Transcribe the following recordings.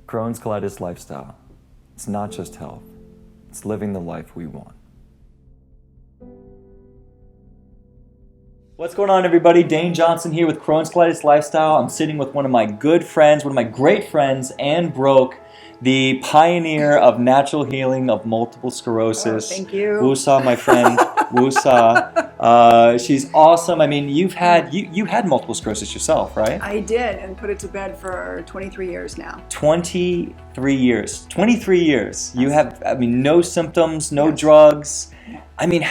Crohn's colitis lifestyle. It's not just health, it's living the life we want. What's going on, everybody? Dane Johnson here with Crohn's Colitis Lifestyle. I'm sitting with one of my good friends, one of my great friends, Anne Broke, the pioneer of natural healing of multiple sclerosis. Oh, thank you. Woosah, my friend. Woosah. She's awesome. I mean, you had multiple sclerosis yourself, right? I did, and put it to bed for 23 years now. 23 years. 23 years. You have, no symptoms, no drugs. I mean,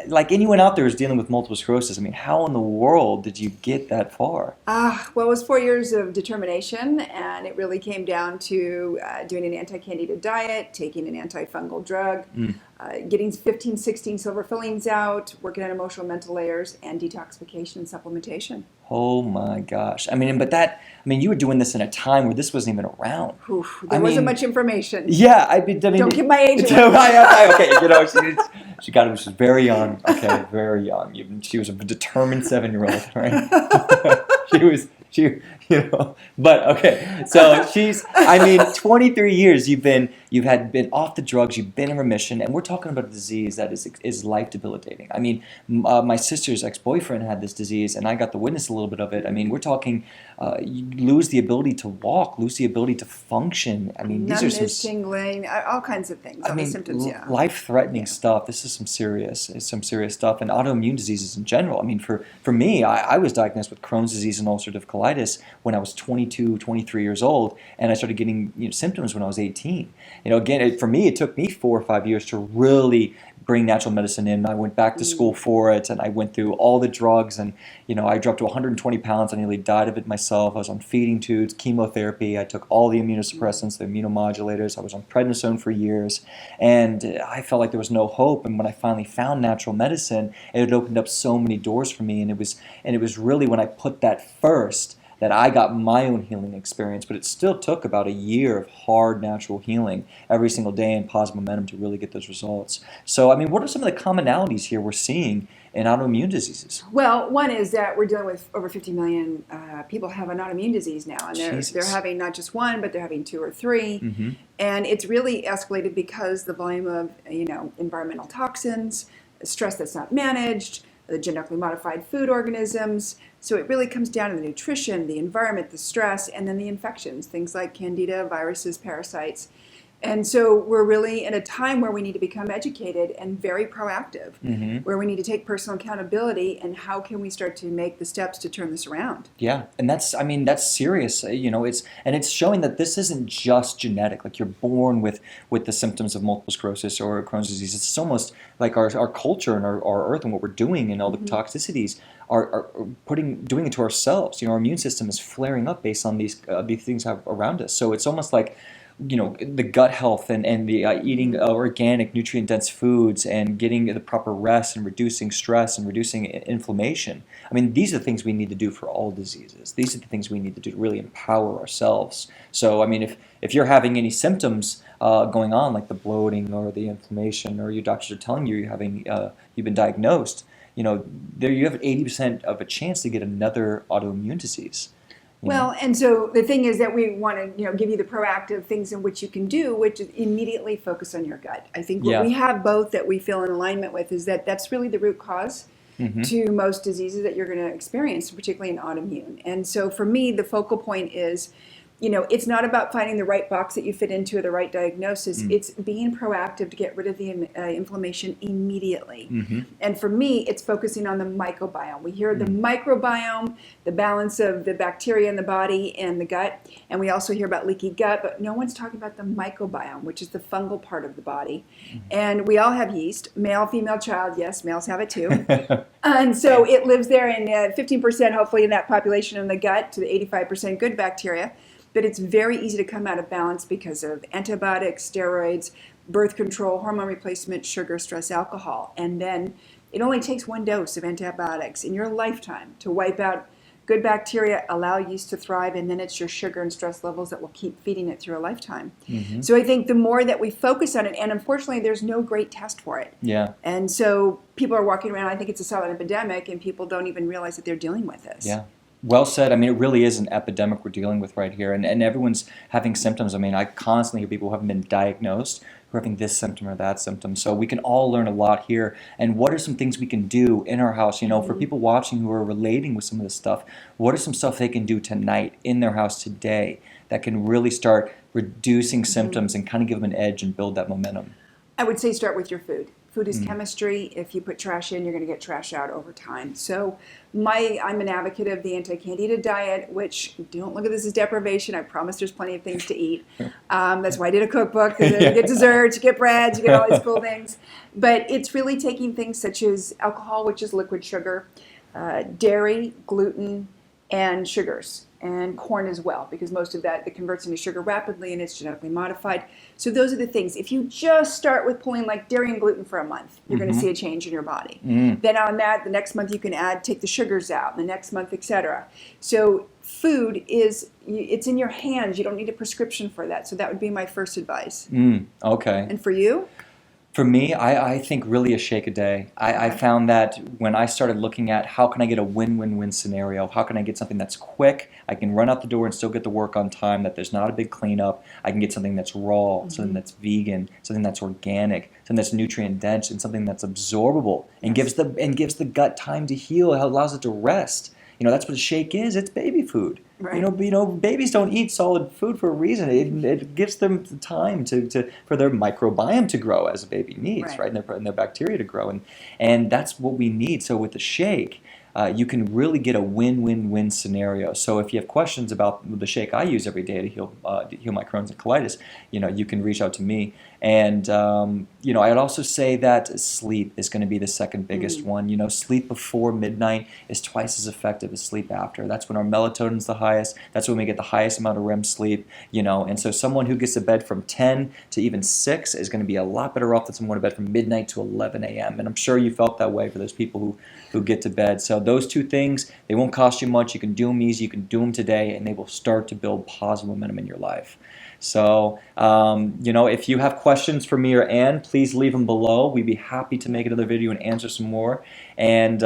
like anyone out there who's dealing with multiple sclerosis, how in the world did you get that far? Well, it was 4 years of determination, and it really came down to doing an anti-candida diet, taking an antifungal drug, getting 15, 16 silver fillings out, working on emotional mental layers, and detoxification and supplementation. Oh my gosh. You were doing this in a time where this wasn't even around. There wasn't much information. Yeah, Don't give my age away. Okay, she got it when she was very young. Okay, very young. She was a determined 7-year-old, right? But okay. So she's, 23 years you've been off the drugs, you've been in remission, and we're talking about a disease that is life debilitating. My sister's ex-boyfriend had this disease, and I got to witness a little bit of it. We're talking, you lose the ability to walk, lose the ability to function. These are some tingling, all kinds of things. All the symptoms, life-threatening stuff. This is some serious stuff, and autoimmune diseases in general. For me, I was diagnosed with Crohn's disease and ulcerative colitis when I was 22, 23 years old, and I started getting symptoms when I was 18. Again, for me, it took me 4 or 5 years to really bring natural medicine in. I went back to school for it, and I went through all the drugs, and I dropped to 120 pounds. I nearly died of it myself. I was on feeding tubes, chemotherapy. I took all the immunosuppressants, the immunomodulators. I was on prednisone for years, and I felt like there was no hope. And when I finally found natural medicine, it had opened up so many doors for me, and it was really when I put that first that I got my own healing experience, but it still took about a year of hard natural healing every single day and positive momentum to really get those results. So, what are some of the commonalities here we're seeing in autoimmune diseases? Well, one is that we're dealing with over 50 million people have an autoimmune disease now, and they're having not just one, but they're having 2 or 3. Mm-hmm. And it's really escalated because the volume of environmental toxins, stress that's not managed, the genetically modified food organisms. So it really comes down to the nutrition, the environment, the stress, and then the infections, things like candida, viruses, parasites. And so we're really in a time where we need to become educated and very proactive, where we need to take personal accountability, and how can we start to make the steps to turn this around? Yeah, and that's serious. It's showing that this isn't just genetic. Like, you're born with the symptoms of multiple sclerosis or Crohn's disease. It's almost like our culture and our earth and what we're doing and all the toxicities are doing it to ourselves. Our immune system is flaring up based on these things around us. So it's almost like the gut health and the eating organic, nutrient-dense foods and getting the proper rest and reducing stress and reducing inflammation. These are the things we need to do for all diseases. These are the things we need to do to really empower ourselves. So, if you're having any symptoms going on, like the bloating or the inflammation, or your doctors are telling you you've been diagnosed, there you have 80% of a chance to get another autoimmune disease. Well, and so the thing is that we want to, give you the proactive things in which you can do, which is immediately focus on your gut. I think what we have both that we feel in alignment with is that that's really the root cause to most diseases that you're going to experience, particularly in autoimmune. And so for me, the focal point is, it's not about finding the right box that you fit into or the right diagnosis. It's being proactive to get rid of the inflammation immediately. And for me, it's focusing on the microbiome. We hear the microbiome, the balance of the bacteria in the body and the gut. And we also hear about leaky gut, but no one's talking about the microbiome, which is the fungal part of the body. And we all have yeast, male, female, child. Yes, males have it too. And so it lives there in 15%, hopefully, in that population in the gut, to the 85% good bacteria. But it's very easy to come out of balance because of antibiotics, steroids, birth control, hormone replacement, sugar, stress, alcohol. And then it only takes 1 dose of antibiotics in your lifetime to wipe out good bacteria, allow yeast to thrive, and then it's your sugar and stress levels that will keep feeding it through a lifetime. So I think the more that we focus on it, and unfortunately there's no great test for it. And so people are walking around, I think it's a silent epidemic, and people don't even realize that they're dealing with this. Well said. I mean, it really is an epidemic we're dealing with right here, and everyone's having symptoms. I mean, I constantly hear people who haven't been diagnosed who are having this symptom or that symptom. So we can all learn a lot here. And what are some things we can do in our house? You know, for people watching who are relating with some of this stuff, what are some stuff they can do tonight in their house today that can really start reducing symptoms and kind of give them an edge and build that momentum? I would say start with your food. Food is chemistry. If you put trash in, you're going to get trash out over time. So I'm an advocate of the anti-candida diet, which don't look at this as deprivation. I promise there's plenty of things to eat. That's why I did a cookbook. You get desserts, you get breads, you get all these cool things. But it's really taking things such as alcohol, which is liquid sugar, dairy, gluten, and sugars, and corn as well, because most of that converts into sugar rapidly and it's genetically modified. So those are the things. If you just start with pulling like dairy and gluten for a month, you're going to see a change in your body. Then on that, the next month you can take the sugars out, the next month, etc. So food it's in your hands. You don't need a prescription for that. So that would be my first advice. Okay. And for you? For me, I think really a shake a day. I found that when I started looking at how can I get a win-win-win scenario, how can I get something that's quick, I can run out the door and still get the work on time, that there's not a big cleanup, I can get something that's raw, something that's vegan, something that's organic, something that's nutrient dense, and something that's absorbable and gives the gut time to heal, it allows it to rest. You know, that's what a shake is. It's baby food. Right. You know, babies don't eat solid food for a reason. It gives them time for their microbiome to grow as a baby needs, right? And their bacteria to grow, and that's what we need. So with the shake, you can really get a win-win-win scenario. So if you have questions about the shake I use every day to heal my Crohn's and colitis, you know, you can reach out to me. And you know, I'd also say that sleep is going to be the second biggest one. You know, sleep before midnight is twice as effective as sleep after. That's when our melatonin's the highest. That's when we get the highest amount of REM sleep. You know, and so someone who gets to bed from 10 to even 6 is going to be a lot better off than someone to bed from midnight to 11 a.m. And I'm sure you felt that way for those people who get to bed. So those two things, they won't cost you much. You can do them easy. You can do them today, and they will start to build positive momentum in your life. So, you know, if you have questions for me or Ann, please leave them below. We'd be happy to make another video and answer some more. And,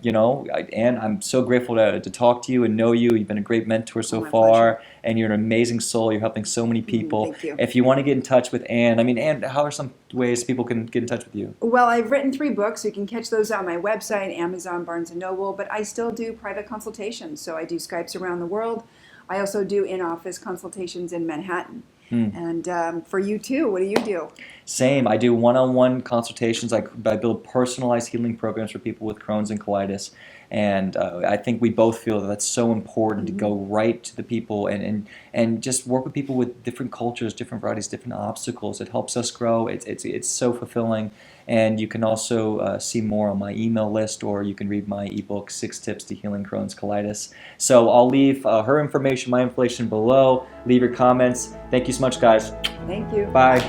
you know, Ann, I'm so grateful to talk to you and know you. You've been a great mentor so far, and you're an amazing soul. You're helping so many people. Thank you. If you want to get in touch with Ann, I mean, Ann, how are some ways people can get in touch with you? Well, I've written 3 books. You can catch those on my website, Amazon, Barnes & Noble, but I still do private consultations. So I do Skypes around the world. I also do in-office consultations in Manhattan. And for you too, what do you do? Same. I do one-on-one consultations. I build personalized healing programs for people with Crohn's and colitis. And I think we both feel that that's so important to go right to the people and just work with people with different cultures, different varieties, different obstacles. It helps us grow. It's so fulfilling. And you can also see more on my email list, or you can read my ebook, 6 Tips to Healing Crohn's Colitis. So I'll leave her information, my information below. Leave your comments. Thank you so much, guys. Thank you. Bye.